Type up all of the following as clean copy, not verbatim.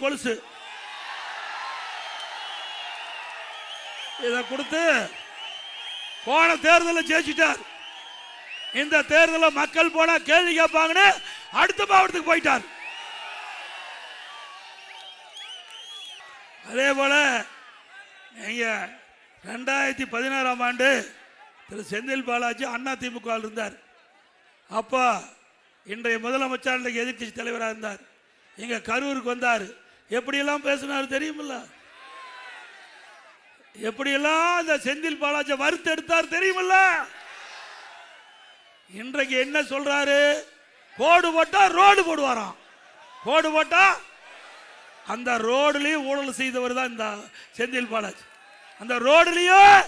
கொலுசு இதை கொடுத்து போன தேர்தலில் ஜெயிச்சிட்டார். இந்த தேர்தலில் மக்கள் போனா கேள்வி கேட்பாங்கன்னு அடுத்த மாவட்டத்துக்கு போயிட்டார். அதே போல 2016ஆம் ஆண்டு திரு செந்தில் பாலாஜி அதிமுக இருந்தார். அப்போ இன்றைய முதலமைச்சர் இன்றைக்கு எதிர்கட்சி தலைவராக இருந்தார். இங்க கரூருக்கு வந்தார். எப்படியெல்லாம் பேசினார் தெரியுமில்ல? எப்படியெல்லாம் இந்த செந்தில் பாலாஜி வறுத்து எடுத்தார் தெரியுமில்ல? இன்றைக்கு என்ன சொல்றாரு? கோடு போட்டா ரோடு போடுவாராம். கோடு போட்டா அந்த ரோடுலயும் ஊழல் செய்தவர் தான் இந்த செந்தில் பாலாஜி. அந்த ரோடுலயும்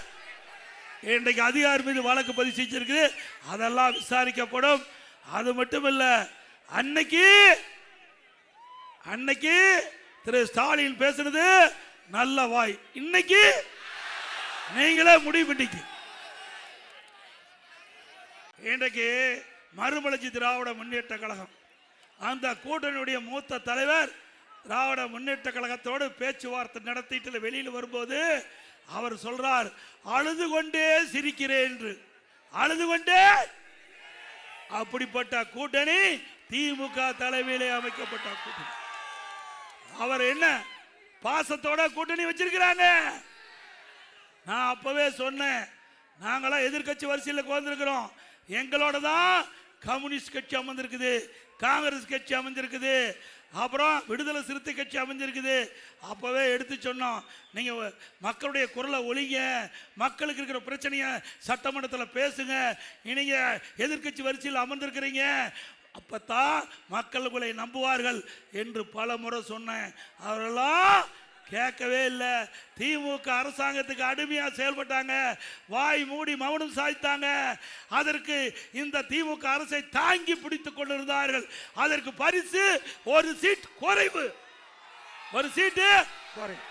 இன்றைக்கு அதிகாரி மீது வழக்கு பதிவு செஞ்சிருக்கு. அதெல்லாம் விசாரிக்கப்படும். அது மட்டும் இல்ல, அன்னைக்கு திரு ஸ்டாலின் பேசுறது நல்ல வாய். இன்னைக்கு நீங்களே முடிவு பண்ணிக்க. இன்றைக்கு மறுமலர்ச்சி திராவிட முன்னேற்ற கழகம் அந்த கூட்டணியுடைய மூத்த தலைவர் திராவிட முன்னேற்ற கழகத்தோடு பேச்சுவார்த்தை நடத்திட்டு வெளியில் வரும்போது அவர் சொல்றார், அழுது கொண்டே சிரிக்கிறேன் என்று. அழுது கொண்டே. அப்படிப்பட்ட கூட்டணி திமுக தலைமையிலே அமைக்கப்பட்ட கூட்டணி. அவர் என்ன பாசத்தோட கூட்டணி வச்சிருக்கிறாங்க. நான் அப்பவே சொன்னேன், நாங்களாம் எதிர்கட்சி வரிசையில் வந்திருக்கிறோம். எங்களோட தான் கம்யூனிஸ்ட் கட்சி அமைந்திருக்குது, காங்கிரஸ் கட்சி அமைஞ்சிருக்குது, அப்புறம் விடுதலை சிறுத்தை கட்சி அமைஞ்சிருக்குது. அப்பவே எடுத்து சொன்னோம், நீங்க மக்களுடைய குரலை ஒழிங்க, மக்களுக்கு இருக்கிற பிரச்சனையை சட்டமன்றத்தில் பேசுங்க. நீங்க எதிர்கட்சி வரிசையில் அமர்ந்திருக்கிறீங்க, அப்பத்தான் மக்கள் உங்களை நம்புவார்கள் என்று பல முறை சொன்னேன். அவரெல்லாம் கேட்கவே இல்லை. திமுக அரசாங்கத்துக்கு அடிமையா செயல்பட்டாங்க. வாய் மூடி மௌனம் சாய்த்தாங்க. அதற்கு இந்த திமுக அரசை தாங்கி பிடித்துக் கொண்டிருந்தார்கள். அதற்கு பரிசு ஒரு சீட் குறைவு. ஒரு சீட்டு குறைவு.